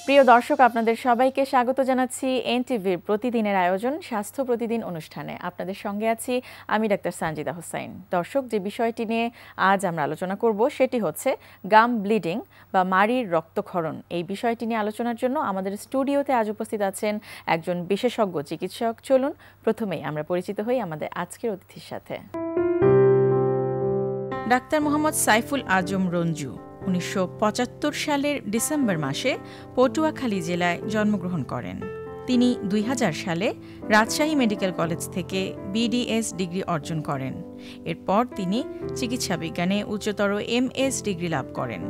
প্রিয় দর্শক, আপনাদের সবাইকে স্বাগত জানাচ্ছি এনটিভির প্রতিদিনের আয়োজন স্বাস্থ্য প্রতিদিন অনুষ্ঠানে। আপনাদের সঙ্গে আছি আমি ডাক্তার সানজিদা হোসাইন। দর্শক, যে বিষয়টি নিয়ে আজ আমরা আলোচনা করব সেটি হচ্ছে গাম ব্লিডিং বা মাড়ির রক্তক্ষরণ। এই বিষয়টি নিয়ে আলোচনার জন্য আমাদের স্টুডিওতে আজ উপস্থিত আছেন একজন বিশেষজ্ঞ চিকিৎসক। চলুন প্রথমেই আমরা পরিচিত হই আমাদের আজকের অতিথির সাথে। ডাক্তার মোহাম্মদ সাইফুল আজম রঞ্জু ১৯৭৫ সালের ডিসেম্বর মাসে পটুয়াখালী জেলায় জন্মগ্রহণ করেন। তিনি ২০০০ সালে রাজশাহী মেডিকেল কলেজ থেকে বিডিএস ডিগ্রি অর্জন করেন। এরপর তিনি চিকিৎসা বিজ্ঞানে উচ্চতর এমএস ডিগ্রি লাভ করেন।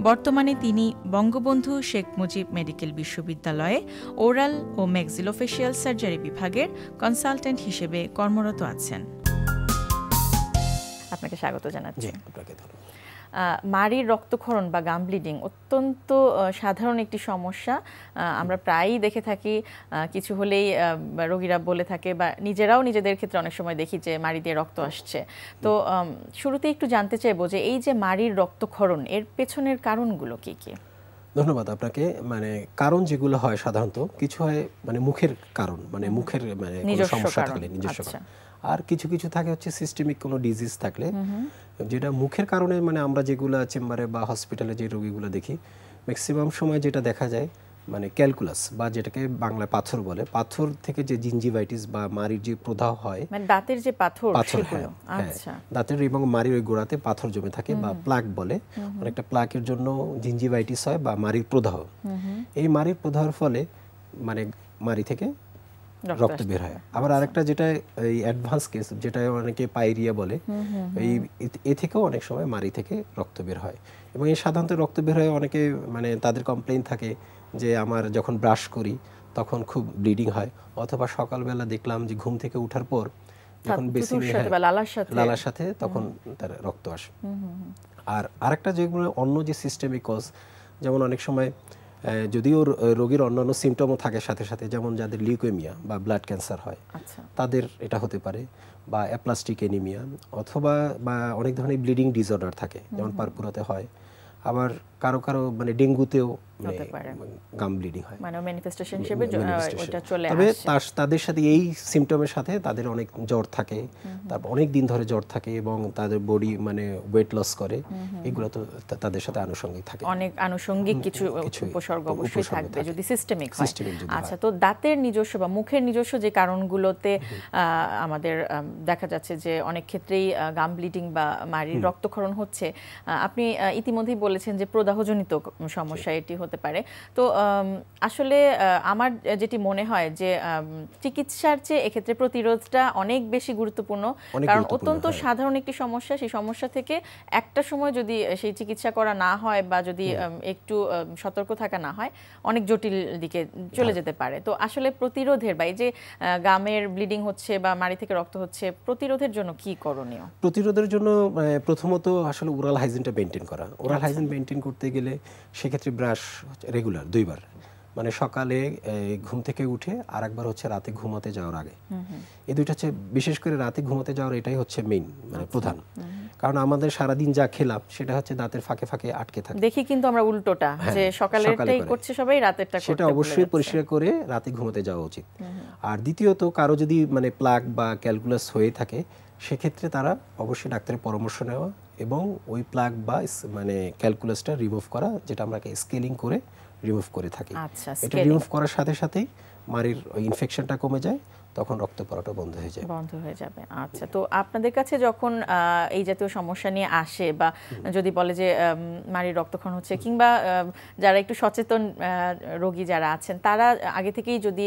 বর্তমানে তিনি বঙ্গবন্ধু শেখ মুজিব মেডিকেল বিশ্ববিদ্যালয়ে ওরাল ও ম্যাক্সিলোফেশিয়াল সার্জারি বিভাগের কনসালটেন্ট হিসেবে কর্মরত আছেন। আপনাকে স্বাগত জানাচ্ছি। মাড়ির রক্তক্ষরণ বা গাম ব্লিডিং অত্যন্ত সাধারণ একটি সমস্যা। আমরা প্রায়ই দেখে থাকি, কিছু হলেই রোগীরা বলে থাকে বা নিজেরাও নিজেদের ক্ষেত্রে অনেক সময় দেখি যে মাড়ি দিয়ে রক্ত আসছে। তো শুরুতে একটু জানতে চাইবো যে এই যে মাড়ির রক্তক্ষরণ, এর পেছনের কারণগুলো কি কি? ধন্যবাদ আপনাকে। কারণ যেগুলো হয় সাধারণত কিছু হয় মুখের কারণ, মুখের কোনো সমস্যা থাকলে নিজস্ব কারণ, আর কিছু কিছু থাকে হচ্ছে সিস্টেমিক কোনো ডিজিজ থাকলে, যেটা মুখের কারণে আমরা যেগুলো চেম্বারে বা হসপিটালে যে রোগীগুলো দেখি ম্যাক্সিমাম সময় যেটা দেখা যায় ক্যালকুলাস বা যেটাকে বাংলায় পাথর বলে, পাথর থেকে যে জিঞ্জিভাইটিস বা মাড়ির যে প্রদাহ হয়, দাঁতের যে পাথর, আচ্ছা, দাঁতের এবং মাড়ির ওই গোড়াতে পাথর জমে থাকে বা প্লাক বলে, অনেকটা প্লাকের জন্য জিঞ্জিভাইটিস হয় বা মাড়ির প্রদাহ। এই মাড়ির প্রদাহের ফলে মাড়ি থেকে রক্ত বের হয়। আবার আরেকটা যেটা এই অ্যাডভান্স কেস, যেটা অনেকে পাইরিয়া বলে, এ থেকেও অনেক সময় মাড়ি থেকে রক্ত বের হয়। এবং এই সাধারণত রক্ত বের হয় অনেকে তাদের কমপ্লেইন থাকে যে আমার যখন ব্রাশ করি তখন খুব ব্লিডিং হয়, অথবা সকালবেলা দেখলাম যে ঘুম থেকে ওঠার পর যখন বেশি লালার সাথে তখন তার রক্ত আসে। আর আরেকটা যেগুলো অন্য যে সিস্টেমিক কজ, যেমন অনেক সময় যদিও রোগীর অন্যান্য সিমটমও থাকে সাথে সাথে, যেমন যাদের লিউকেমিয়া বা ব্লাড ক্যান্সার হয় তাদের এটা হতে পারে, বা অ্যাপ্লাস্টিক এনিমিয়া, অথবা বা অনেক ধরনের ব্লিডিং ডিসঅর্ডার থাকে, যেমন পারপুরাতে হয়। আবার কারো কারো ডেঙ্গুতেও গাম ব্লিডিং হয়, ম্যানিফেস্টেশন হিসেবে ওটা চলে আসে। তবে তাদের সাথে এই সিমটমের সাথে তাদের অনেক জ্বর থাকে, তারপর অনেক দিন ধরে জ্বর থাকে এবং তাদের বডি ওয়েট লস করে, এগুলো তো তাদের সাথে আনুষঙ্গিক থাকে। অনেক আনুষঙ্গিক কিছু উপসর্গ অবশ্যই থাকবে যদি সিস্টেমিক হয়। আচ্ছা, তো দাঁতের নিজস্ব বা মুখের নিজস্ব যে কারণগুলোতে আমাদের দেখা যাচ্ছে যে অনেক ক্ষেত্রেই গাম ব্লিডিং বা মাড়ির রক্তক্ষরণ হচ্ছে, আপনি ইতিমধ্যেই বলেছেন যে প্রদাহজনিত সমস্যা এটি হতে পারে। তো আসলে আমার যেটি মনে হয় যে চিকিৎসার চেয়ে এক্ষেত্রে প্রতিরোধটা অনেক বেশি গুরুত্বপূর্ণ, কারণ অত্যন্ত সাধারণ একটি সমস্যা, সেই সমস্যা থেকে একটা সময় যদি সেই চিকিৎসা করা না হয় বা যদি একটু সতর্ক থাকা না হয়, অনেক জটিল দিকে চলে যেতে পারে। তো আসলে প্রতিরোধের বা এই যে গামের ব্লিডিং হচ্ছে বা মাড়ি থেকে রক্ত হচ্ছে, প্রতিরোধের জন্য কি করণীয়? প্রতিরোধের জন্য প্রথমত আসলে ওরাল হাইজিনটা মেনটেন করা। ওরাল হাইজিন মেনটেন করতে গেলে সেক্ষেত্রে ব্রাশ রেগুলার 2 বার, সকালে ঘুম থেকে উঠে আর একবার হচ্ছে রাতে ঘুমাতে যাওয়ার আগে। এই দুইটা হচ্ছে, বিশেষ করে রাতে ঘুমাতে যাওয়ার এটাই হচ্ছে মেইন প্রধান, কারণ আমাদের সারাদিন যা খেলাম সেটা হচ্ছে দাঁতের ফাঁকে ফাঁকে আটকে থাকে। দেখি কিন্তু আমরা উল্টোটা, যে সকালেরটাই করছে সবাই, রাতেরটা করতে সেটা অবশ্যই পরিষ্কার করে রাতে ঘুমাতে যাওয়া উচিত। আর দ্বিতীয়ত, কারো যদি প্লাক বা ক্যালকুলাস হয়ে থাকে সেক্ষেত্রে তারা অবশ্যই ডাক্তারের পরামর্শ নেওয়া এবং ওই প্লাক বা ক্যালকুলাসটা রিমুভ করা, যেটা আমরা স্কেলিং করে রিমুভ করে থাকি। এটা রিমুভ করার সাথে সাথেই মাড়ির ইনফেকশনটা কমে যায়, তখন রক্ত পড়াটা বন্ধ হয়ে যাবে। আচ্ছা, তো আপনাদের কাছে যখন এই জাতীয় সমস্যা নিয়ে আসে বা যদি বলে যে মাড়ির রক্তক্ষরণ হচ্ছে, কিংবা যারা একটু সচেতন রোগী যারা আছেন তারা আগে থেকেই যদি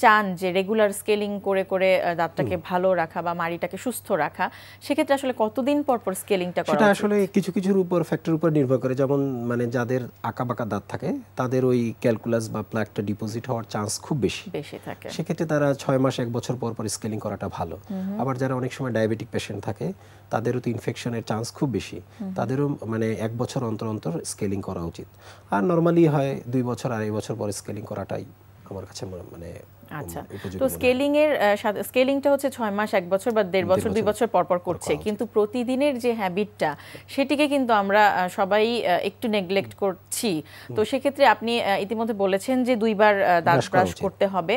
চান যে রেগুলার স্কেলিং করে করে দাঁতটাকে ভালো রাখা বা মাড়িটাকে সুস্থ রাখা, সেক্ষেত্রে আসলে কতদিন পর পর স্কেলিংটা করা? সেটা আসলে কিছু কিছুর উপর ফ্যাক্টর উপর নির্ভর করে। যেমন যাদের আঁকাবাঁকা দাঁত থাকে তাদের ওই ক্যালকুলাস বা প্লাকটা ডিপোজিট হওয়ার চান্স খুব বেশি থাকে। সেক্ষেত্রে তারা 6 মাস 1 বছর পর পর স্কেলিং করাটা ভালো। আবার যারা অনেক সময় ডায়াবেটিক পেশেন্ট থাকে তাদেরও তো ইনফেকশনের চান্স খুব বেশি, তাদেরও 1 বছর অন্তর অন্তর স্কেলিং করা উচিত। আর নর্মালি হয় 2 বছর 2.5 বছর পর স্কেলিং করাটাই আমার কাছে আচ্ছা, তো স্কেলিংটা হচ্ছে 6 মাস 1 বছর বা 1.5 বছর 2 বছর পর পর করছে, কিন্তু প্রতিদিনের যে হ্যাবিটটা সেটিকে কিন্তু আমরা সবাই একটু নেগলেক্ট করছি। তো সেক্ষেত্রে আপনি ইতিমধ্যে বলেছেন যে 2 বার দাঁত ব্রাশ করতে হবে,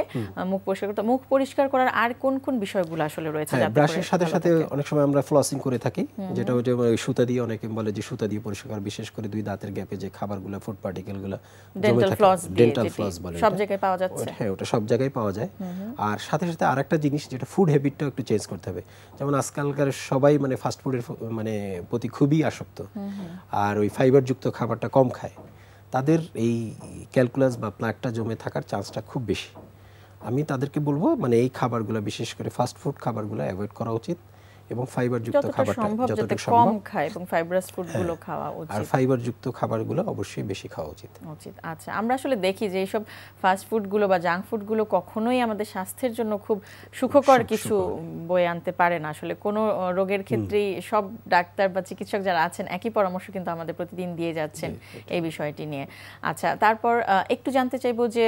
মুখ পরিষ্কার করতে। মুখ পরিষ্কার করার আর কোন কোন বিষয়গুলো আসলে রয়েছে? ব্রাশের সাথে সাথে অনেক সময় আমরা ফ্লসিং করে থাকি, যেটা ওই যে সুতা দিয়ে, অনেকে বলে যে সুতা দিয়ে পরিষ্কার, বিশেষ করে 2 দাঁতের গ্যাপে যে খাবারগুলো, ফুড পার্টিকেলগুলো জমে থাকে, ডেন্টাল ফ্লস বলে, সব জায়গায় পাওয়া যাচ্ছে। হ্যাঁ, ওটা সব জায়গায় পাওয়া যায়। আর সাথে সাথে আরেকটা জিনিস, যেটা ফুড হ্যাবিটটাও একটু চেঞ্জ করতে হবে। যেমন আজকালকার সবাই মানে ফাস্ট ফুডের মানে প্রতি খুবই আসক্ত, আর ওই ফাইবারযুক্ত খাবারটা কম খায়, তাদের এই ক্যালকুলাস বা প্লাকটা জমে থাকার চান্সটা খুব বেশি। আমি তাদেরকে বলবো মানে এই খাবারগুলো, বিশেষ করে ফাস্ট ফুড খাবারগুলো অ্যাভয়েড করা উচিত, এবং ফাইবারযুক্ত খাবারটা যতটুকু সম্ভব কম খায়, এবং ফাইবারাস ফুডগুলো খাওয়া উচিত, আর ফাইবারযুক্ত খাবারগুলো অবশ্যই বেশি খাওয়া উচিত। আচ্ছা, আমরা আসলে দেখি যে এইসব ফাস্ট ফুডগুলো বা জাঙ্ক ফুডগুলো কখনোই আমাদের স্বাস্থ্যের জন্য খুব সুখকর কিছু বয়ে আনতে পারে না। আসলে কোনো রোগের ক্ষেত্রেই সব ডাক্তার বা চিকিৎসক যারা আছেন একই পরামর্শ কিন্তু আমাদের প্রতিদিন দিয়ে যাচ্ছেন এই বিষয়টি নিয়ে। আচ্ছা, তারপর একটু জানতে চাইবো যে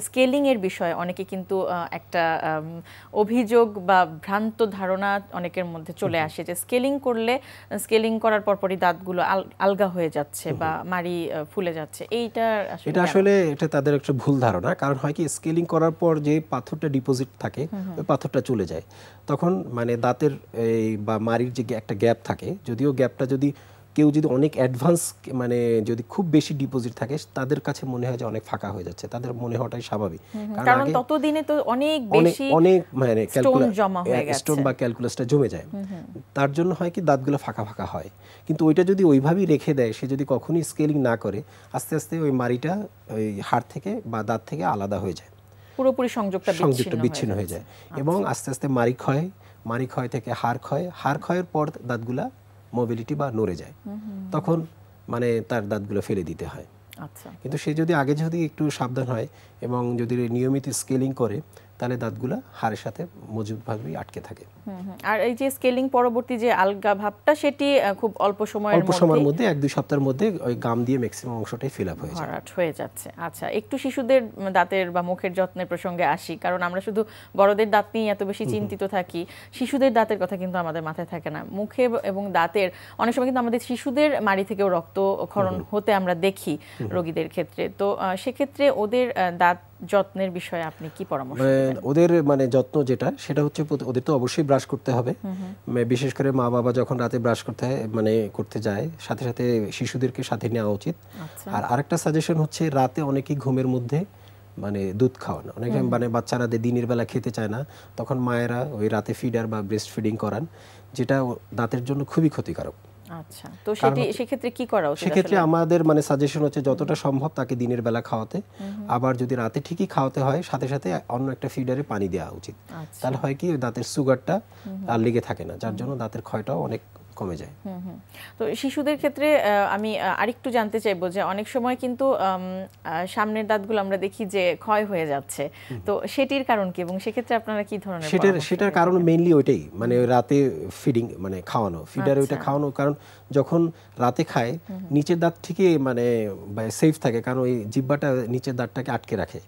স্কেলিং এর বিষয়ে অনেকে কিন্তু একটা অভিযোগ বা ভ্রান্ত ধারণা অনেকের মধ্যে চলে আসে যে স্কেলিং করার পরপরই দাঁতগুলো আলগা হয়ে যাচ্ছে বা মাড়ি ফুলে যাচ্ছে। এটা আসলে তাদের একটা ভুল ধারণা। কারণ হয় কি, স্কেলিং করার পর যে পাথরটা ডিপোজিট থাকে, ওই পাথরটা চলে যায়। তখন মানে দাঁতের বা মাড়ির যে একটা গ্যাপ থাকে, যদিও গ্যাপটা যদি কেউ যদি অনেক অ্যাডভান্স মানে যদি খুব বেশি ডিপোজিট থাকে, তাদের কাছে মনে হয় যে অনেক ফাঁকা হয়ে যাচ্ছে, তাদের মনে হওয়াটাই স্বাভাবিক। কারণ ততদিনে তো অনেক মানে স্টোন বা ক্যালকুলাসটা জমে যায়, তার জন্য হয় কি দাঁতগুলো ফাঁকা ফাঁকা হয়। কিন্তু ওইটা যদি ওইভাবেই রেখে দেয়, সে যদি কখনোই স্কেলিং না করে, আস্তে আস্তে ওই মাড়িটা ওই হাড় থেকে বা দাঁত থেকে আলাদা হয়ে যায়, পুরোপুরি সংযোগটা বিচ্ছিন্ন হয়ে যায়, এবং আস্তে আস্তে মাড়ি ক্ষয় থেকে হাড় ক্ষয়ের পর দাঁতগুলা মোবিলিটি বা নড়ে যায়, তখন মানে তার দাঁতগুলো ফেলে দিতে হয়। কিন্তু সে যদি আগে একটু সাবধান হয় এবং যদি নিয়মিত স্কেলিং করে, তাহলে দাঁতগুলো হাড়ের সাথে মজবুতভাবেই আটকে থাকে। আর এই যে স্কেলিং পরবর্তী যে আলগা ভাবটা, সেটি খুব অল্প সময়ের মধ্যে 1-2 সপ্তাহের মধ্যে ওই গাম দিয়ে ম্যাক্সিমাম অংশটাই ফিল আপ হয়ে যাচ্ছে। আচ্ছা, একটু শিশুদের দাঁতের বা মুখের যত্নের প্রসঙ্গে আসি, কারণ আমরা শুধু বড়দের দাঁত নিয়ে এত বেশি চিন্তিত থাকি, শিশুদের দাঁতের কথা কিন্তু আমাদের মাথায় থাকে না। মুখে এবং দাঁতের অনেক সময় কিন্তু আমাদের শিশুদের মাড়ি থেকেও রক্তক্ষরণ হতে আমরা দেখি রোগীদের ক্ষেত্রে। তো সেক্ষেত্রে ওদের দাঁত যত্নের বিষয়ে আপনি কি পরামর্শ দেবেন? ওদের মানে যত্ন যেটা, সেটা হচ্ছে ওদের তো অবশ্যই ব্রাশ করতে হবে, বিশেষ করে মা বাবা যখন রাতে ব্রাশ করতে যায়, সাথে সাথে শিশুদেরকে সাথে নেওয়া উচিত। আর আরেকটা সাজেশন হচ্ছে, রাতে অনেকেই ঘুমের মধ্যে মানে দুধ খাওয়ানো, অনেকে মানে বাচ্চারা দিনের বেলা খেতে চায় না, তখন মায়েরা ওই রাতে ফিডার বা ব্রেস্ট ফিডিং করান, যেটা দাঁতের জন্য খুবই ক্ষতিকারক। আচ্ছা, তো সেক্ষেত্রে কি করা উচিত? সেক্ষেত্রে আমাদের মানে সাজেশন হচ্ছে যতটা সম্ভব তাকে দিনের বেলা খাওয়াতে, আবার যদি রাতে ঠিকই খাওয়াতে হয়, সাথে সাথে অন্য একটা ফিডারে পানি দেওয়া উচিত। তাহলে হয় কি, দাঁতের সুগারটা আর লেগে থাকে না, যার জন্য দাঁতের ক্ষয়টাও অনেক কমে যায়। তো শিশুদের ক্ষেত্রে আমি আরেকটু জানতে চাইবো যে অনেক সময় কিন্তু সামনের দাঁতগুলো আমরা দেখি যে ক্ষয় হয়ে যাচ্ছে, তো সেটির কারণ কি, এবং সেক্ষেত্রে আপনারা কি ধরনের? সেটার কারণ মেইনলি ওইটাই, মানে রাতে ফিডিং মানে খাওয়ানো, ফিডারে ওইটা খাওয়ানো। কারণ যখন রাতে খায়, নিচের দাঁত ঠিকই মানে সেফ থাকে, কারণ ওই জিহ্বাটা নিচের দাঁতটাকে আটকে রাখে,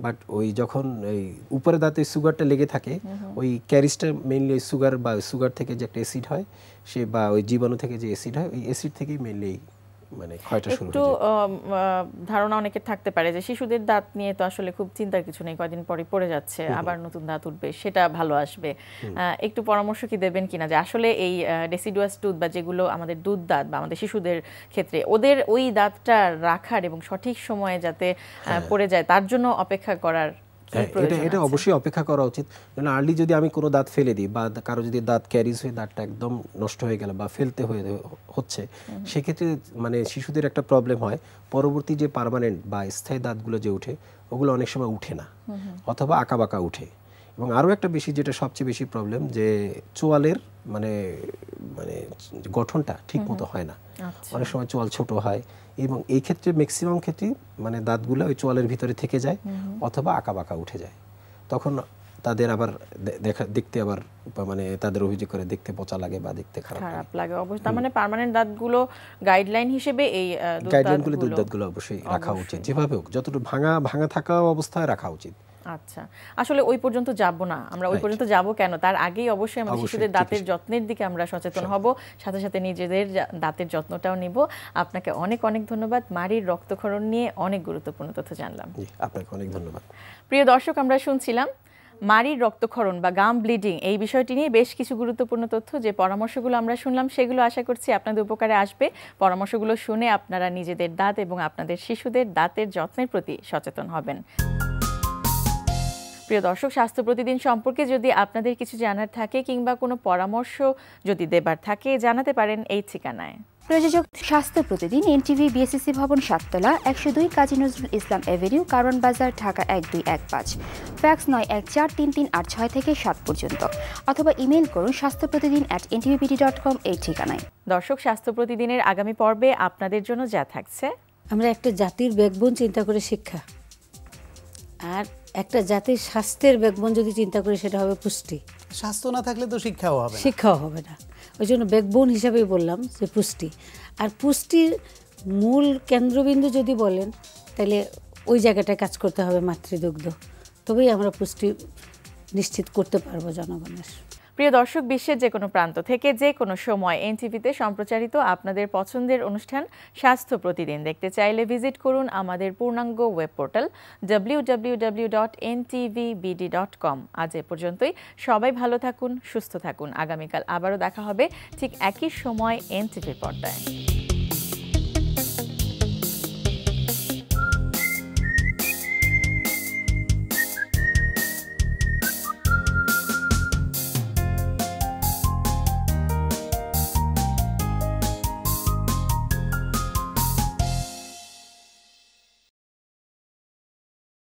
বাট ওই যখন ওই উপরে দাঁতে সুগারটা লেগে থাকে, ওই ক্যারিজটা মেইনলি ওই সুগার থেকে যে একটা অ্যাসিড হয়, সে বা ওই জীবাণু থেকে যে অ্যাসিড হয়, ওই অ্যাসিড থেকেই মেইনলি মানে ক্ষয়টা শুরু হয়। একটু ধারণা অনেকের থাকতে পারে যে শিশুদের দাঁত নিয়ে তো আসলে খুব চিন্তার কিছু নেই, কয়েকদিন পরে পড়ে যাচ্ছে, আবার নতুন দাঁত উঠবে, সেটা ভালো আসবে। একটু পরামর্শ কি দেবেন কিনা যে আসলে এই ডেসিডুয়াস টুথ বা যেগুলো আমাদের দুধ দাঁত বা আমাদের শিশুদের ক্ষেত্রে, ওদের ওই দাঁতটা রাখার এবং সঠিক সময়ে যাতে পড়ে যায় তার জন্য অপেক্ষা করার? এটা অবশ্যই অপেক্ষা করা উচিত। আর্লি যদি আমি কোনো দাঁত ফেলে দিই, বা কারো যদি দাঁত ক্যারিজ হয়ে দাঁতটা একদম নষ্ট হয়ে গেল বা ফেলতে হচ্ছে, সেক্ষেত্রে মানে শিশুদের একটা প্রবলেম হয়, পরবর্তী যে পার্মানেন্ট বা স্থায়ী দাঁতগুলো যে উঠে, ওগুলো অনেক সময় উঠে না, অথবা আঁকা বাঁকা উঠে। এবং আরও একটা বেশি, যেটা সবচেয়ে বেশি প্রবলেম, যে চোয়ালের মানে গঠনটা ঠিক মতো হয় না, অনেক সময় চোয়াল ছোট হয়, এবং এই ক্ষেত্রে ম্যাক্সিমাম ক্ষেত্রে মানে দাঁতগুলো ওই চোয়ালের ভিতরে থেকে যায়, অথবা আঁকা বাঁকা উঠে যায়। তখন তাদের আবার দেখতে আবার মানে তাদের অভিযোগ করে দেখতে পচা লাগে বা দেখতে খারাপ লাগে অবস্থা। মানে পার্মানেন্ট দাঁতগুলো গাইডলাইন হিসেবে এই দুধ দাঁতগুলো অবশ্যই রাখা উচিত, যেভাবে হোক, যতটুকু ভাঙা থাকা অবস্থায় রাখা উচিত। আচ্ছা, আসলে ওই পর্যন্ত যাব না, আমরা ওই পর্যন্ত যাব কেন, তার আগেই অবশ্যই আমাদের শিশুদের দাঁতের যত্নের দিকে আমরা সচেতন হব, সাথে সাথে নিজেদের দাঁতের যত্নটাও নিব। আপনাকে অনেক অনেক ধন্যবাদ। মাড়ির রক্তক্ষরণ নিয়ে অনেক গুরুত্বপূর্ণ তথ্য জানলাম। আপনাকে অনেক ধন্যবাদ। প্রিয় দর্শক, আমরা শুনছিলাম মাড়ির রক্তক্ষরণ বা গাম ব্লিডিং, এই বিষয়টি নিয়ে বেশ কিছু গুরুত্বপূর্ণ তথ্য। যে পরামর্শগুলো আমরা শুনলাম সেগুলো আশা করছি আপনাদের উপকারে আসবে। পরামর্শগুলো শুনে আপনারা নিজেদের দাঁত এবং আপনাদের শিশুদের দাঁতের যত্নের প্রতি সচেতন হবেন। প্রিয় দর্শক, স্বাস্থ্য প্রতিদিন সম্পর্কে যদি আপনাদের কিছু জানার থাকে কিংবা কোনো পরামর্শ যদি দেবার থাকে, জানাতে পারেন এই ঠিকানায়। প্রযোজক স্বাস্থ্য প্রতিদিন, এনটিভি, বিএসসিসি ভবন, 7 তলা, 102 কাজী নজরুল ইসলাম এভিনিউ, কারওয়ান বাজার, ঢাকা 1215। ফ্যাক্স 914338 থেকে 7 পর্যন্ত, অথবা ইমেইল করুন স্বাস্থ্যপ্রতিদিন@ntvbd.com এই ঠিকানায়। দর্শক, স্বাস্থ্য প্রতিদিনের আগামী পর্বে আপনাদের জন্য যা থাকছে: আমরা একটা জাতির ব্যাকবোন চিন্তা করে শিক্ষা, আর একটা জাতির স্বাস্থ্যের ব্যাকবোন যদি চিন্তা করি সেটা হবে পুষ্টি। স্বাস্থ্য না থাকলে তো শিক্ষাও হবে না। শিক্ষাও হবে না, ওই জন্য ব্যাকবোন হিসাবেই বললাম যে পুষ্টি। আর পুষ্টির মূল কেন্দ্রবিন্দু যদি বলেন তাহলে ওই জায়গাটায় কাজ করতে হবে মাতৃদুগ্ধ, তবেই আমরা পুষ্টি নিশ্চিত করতে পারবো জনগণের। প্রিয় দর্শক, বিশ্বের যে কোনো প্রান্ত থেকে যে কোনো সময় এনটিভিতে সম্প্রচারিত আপনাদের পছন্দের অনুষ্ঠান স্বাস্থ্য প্রতিদিন দেখতে চাইলে ভিজিট করুন আমাদের পূর্ণাঙ্গ ওয়েব পোর্টাল www.ntvbd.com। আজ এ পর্যন্তই। সবাই ভালো থাকুন, সুস্থ থাকুন। আগামীকাল আবারও দেখা হবে ঠিক একই সময় এনটিভির পর্দায়।